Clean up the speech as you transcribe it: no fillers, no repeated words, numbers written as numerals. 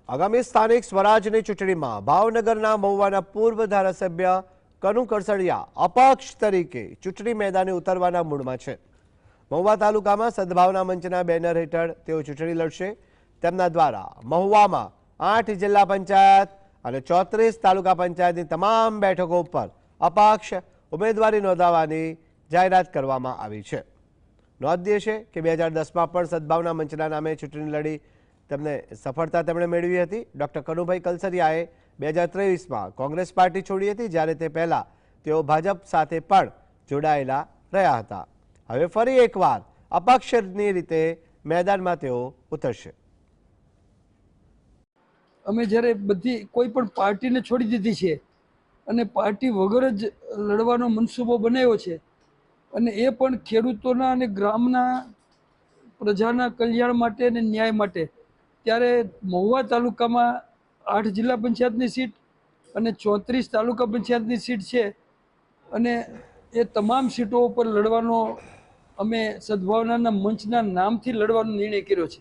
આગામી સ્થાનિક સ્વરાજની ચૂંટણીમાં ભાવનગરના મહુવાના પૂર્વ ધારાસભ્ય કનુ કરસડિયા અપક્ષ તરીકે ચૂંટણી મેદાને ઉતરવાના મૂડમાં છે। મહુવા તાલુકામાં સદભાવના મંચના બેનર હેઠળ તેઓ ચૂંટણી લડશે। તેમના દ્વારા મહુવામાં 8 જિલ્લા પંચાયત અને 34 તાલુકા પંચાયતની તમામ બેઠકો ઉપર અપક્ષ ઉમેદવારી નોંધાવવાની જાહેરાત કરવામાં આવી છે। નોંધનીય છે કે 2010માં પણ સદભાવના મંચના નામે ચૂંટણી લડી તેમને સફળતા મેળવી હતી। ડોક્ટર કનુભાઈ કલસરિયાએ 2023માં કોંગ્રેસ પાર્ટી છોડી હતી, જ્યારે તે પહેલા તેઓ ભાજપ સાથે પણ જોડાયેલા રહ્યા હતા। હવે ફરી એકવાર અપક્ષની રીતે મેદાનમાં તેઓ ઉતરશે। અમે જ્યારે બધી કોઈ પણ પાર્ટીને છોડી દીધી છે અને પાર્ટી વગર જ લડવાનો મનસૂબો બનાવ્યો છે, અને એ પણ ખેડૂતોના અને ગ્રામના પ્રજાના કલ્યાણ માટે અને ન્યાય માટે। ત્યારે મહુવા તાલુકામાં 8 જિલ્લા પંચાયતની સીટ અને 34 તાલુકા પંચાયતની સીટ છે, અને એ તમામ સીટો ઉપર લડવાનો અમે સદભાવનાના મંચના નામથી લડવાનો નિર્ણય કર્યો છે।